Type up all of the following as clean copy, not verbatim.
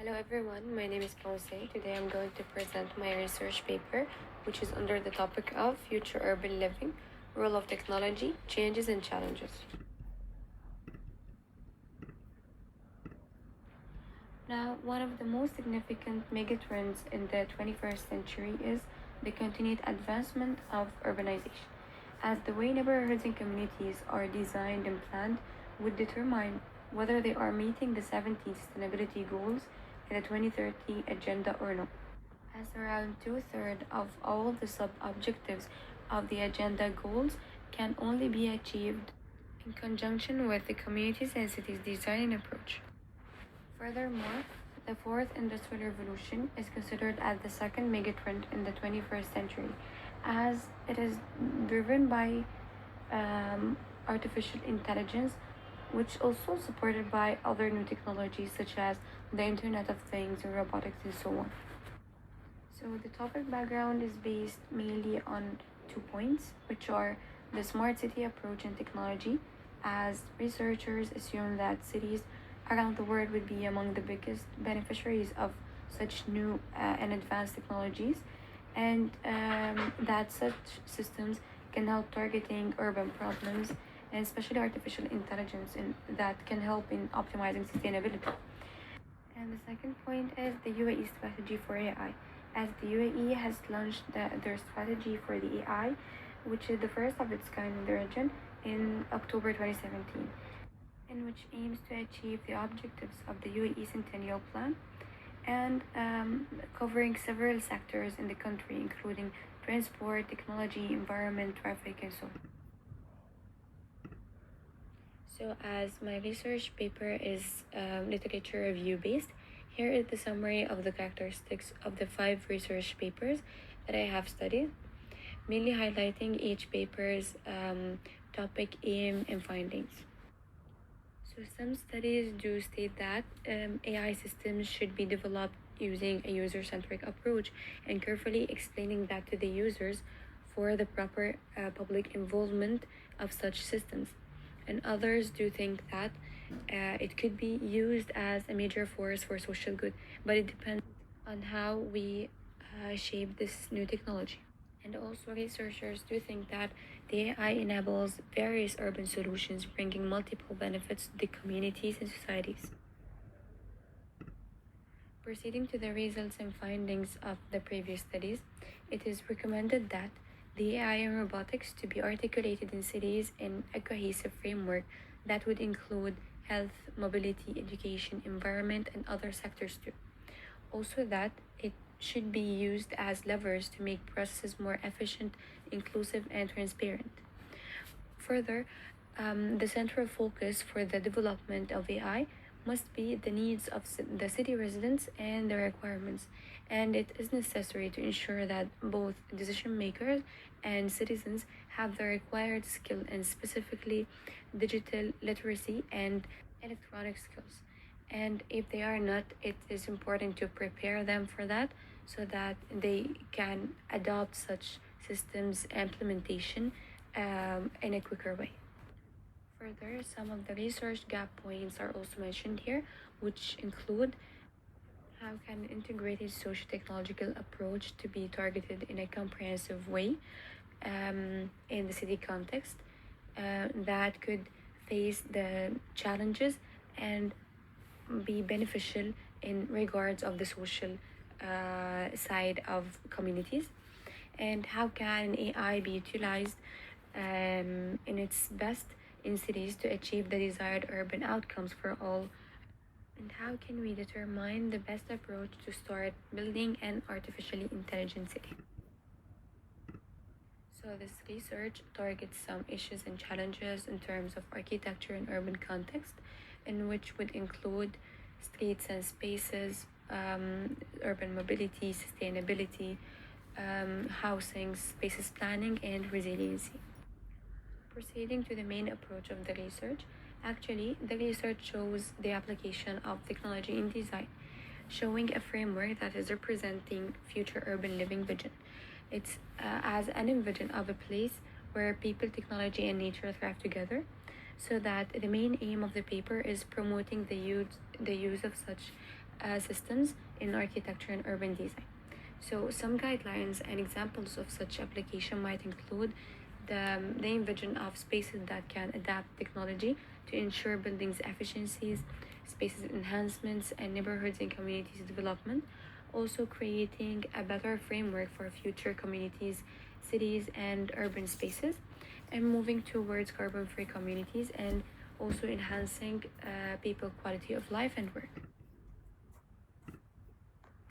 Hello everyone, my name is Ponce. Today I'm going to present my research paper, which is under the topic of future urban living, role of technology, changes and challenges. Now, one of the most significant megatrends in the 21st century is the continued advancement of urbanization, as the way neighborhoods and communities are designed and planned would determine whether they are meeting the 17 sustainability goals in the 2030 agenda or not, as around two-thirds of all the sub-objectives of the agenda goals can only be achieved in conjunction with the communities and cities design approach. Furthermore, the fourth industrial revolution is considered as the second megatrend in the 21st century, as it is driven by artificial intelligence, which also supported by other new technologies such as the Internet of Things and robotics and so on. So the topic background is based mainly on 2 points, which are the smart city approach and technology, as researchers assume that cities around the world would be among the biggest beneficiaries of such new and advanced technologies, and that such systems can help targeting urban problems and especially artificial intelligence, and that can help in optimizing sustainability. And the second point is the UAE strategy for AI, as the UAE has launched their strategy for the AI, which is the first of its kind in the region, in October 2017, and which aims to achieve the objectives of the UAE Centennial Plan and covering several sectors in the country, including transport, technology, environment, traffic, and so on. So, as my research paper is literature review based, here is the summary of the characteristics of the 5 research papers that I have studied, mainly highlighting each paper's topic, aim, and findings. So, some studies do state that AI systems should be developed using a user centric approach and carefully explaining that to the users for the proper public involvement of such systems. And others do think that it could be used as a major force for social good, but it depends on how we shape this new technology. And also, researchers do think that the AI enables various urban solutions, bringing multiple benefits to the communities and societies. Proceeding to the results and findings of the previous studies, it is recommended that the AI and robotics to be articulated in cities in a cohesive framework that would include health, mobility, education, environment, and other sectors too. Also, that it should be used as levers to make processes more efficient, inclusive, and transparent. Further, the central focus for the development of AI must be the needs of the city residents and their requirements, and it is necessary to ensure that both decision makers and citizens have the required skill, and specifically digital literacy and electronic skills. And if they are not, it is important to prepare them for that so that they can adopt such systems implementation in a quicker way. Further, some of the research gap points are also mentioned here, which include how can an integrated socio-technological approach to be targeted in a comprehensive way in the city context that could face the challenges and be beneficial in regards of the social side of communities, and how can AI be utilized in its best in cities to achieve the desired urban outcomes for all, and how can we determine the best approach to start building an artificially intelligent city. So this research targets some issues and challenges in terms of architecture and urban context, in which would include streets and spaces, urban mobility, sustainability, housing, spaces planning, and resiliency. Proceeding to the main approach of the research, actually, the research shows the application of technology in design, showing a framework that is representing future urban living vision. It's as an vision of a place where people, technology, and nature thrive together, so that the main aim of the paper is promoting the use of such systems in architecture and urban design. So some guidelines and examples of such application might include the invention of spaces that can adapt technology to ensure buildings efficiencies, spaces enhancements, and neighborhoods and communities development. Also creating a better framework for future communities, cities, and urban spaces, and moving towards carbon-free communities, and also enhancing people quality of life and work.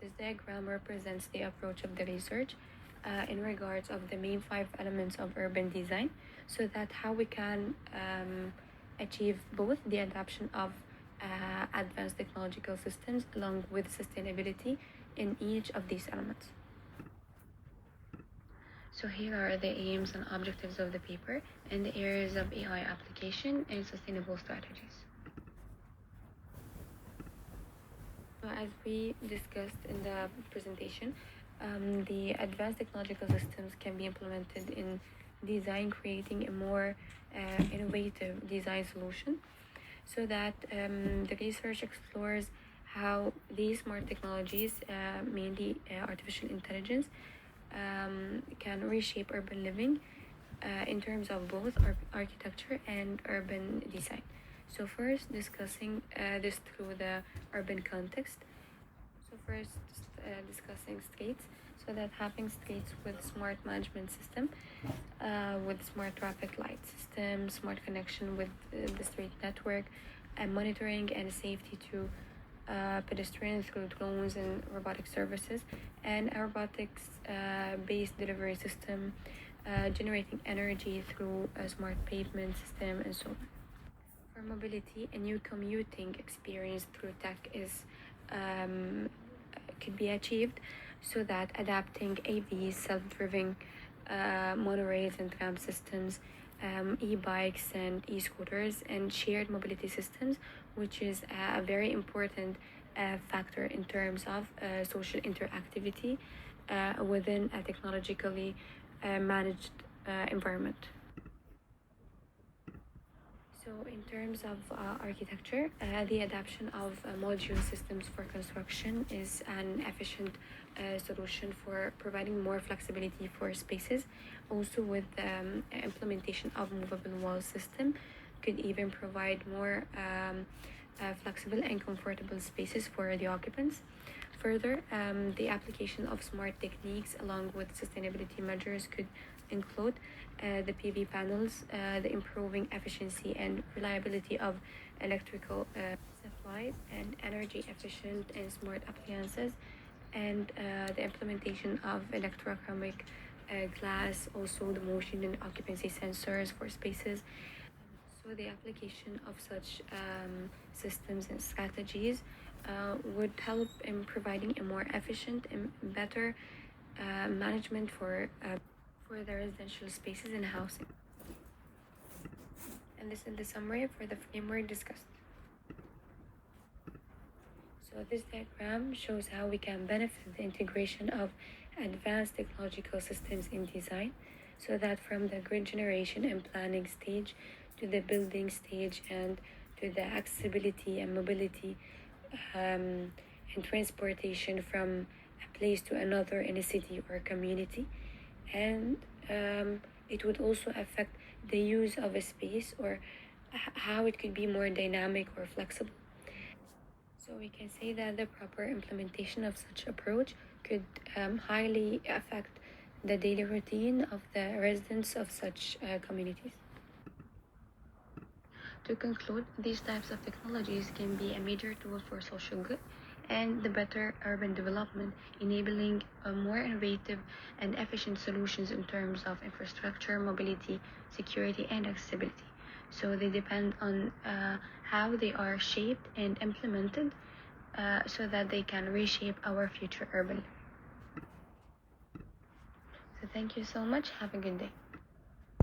This diagram represents the approach of the research in regards of the main 5 elements of urban design, so that how we can achieve both the adoption of advanced technological systems along with sustainability in each of these elements. So here are the aims and objectives of the paper and the areas of AI application and sustainable strategies. So as we discussed in the presentation, the advanced technological systems can be implemented in design, creating a more innovative design solution, so that the research explores how these smart technologies, mainly artificial intelligence, can reshape urban living in terms of both architecture and urban design. So first, discussing this through the urban context. So first, discussing streets. So that having streets with smart management system, with smart traffic light system, smart connection with the street network, and monitoring and safety to pedestrians through drones and robotic services, and a robotics based delivery system, generating energy through a smart pavement system, and so on. For mobility, a new commuting experience through tech is could be achieved, so that adapting AVs, self-driving monorails and tram systems, e-bikes and e-scooters, and shared mobility systems, which is a very important factor in terms of social interactivity within a technologically managed environment. So in terms of architecture, the adoption of modular systems for construction is an efficient solution for providing more flexibility for spaces. Also with implementation of movable wall system could even provide more flexible and comfortable spaces for the occupants. Further, the application of smart techniques along with sustainability measures could include the PV panels, the improving efficiency and reliability of electrical supply, and energy efficient and smart appliances, and the implementation of electrochromic glass, also the motion and occupancy sensors for spaces. So the application of such systems and strategies would help in providing a more efficient and better management for the residential spaces and housing. And this is the summary for the framework discussed. So this diagram shows how we can benefit the integration of advanced technological systems in design, so that from the grid generation and planning stage to the building stage and to the accessibility and mobility and transportation from a place to another in a city or community. And it would also affect the use of a space, or how it could be more dynamic or flexible. So we can say that the proper implementation of such approach could highly affect the daily routine of the residents of such communities. To conclude, these types of technologies can be a major tool for social good and the better urban development, enabling a more innovative and efficient solutions in terms of infrastructure, mobility, security, and accessibility. So they depend on how they are shaped and implemented, so that they can reshape our future urban. So thank you so much. Have a good day.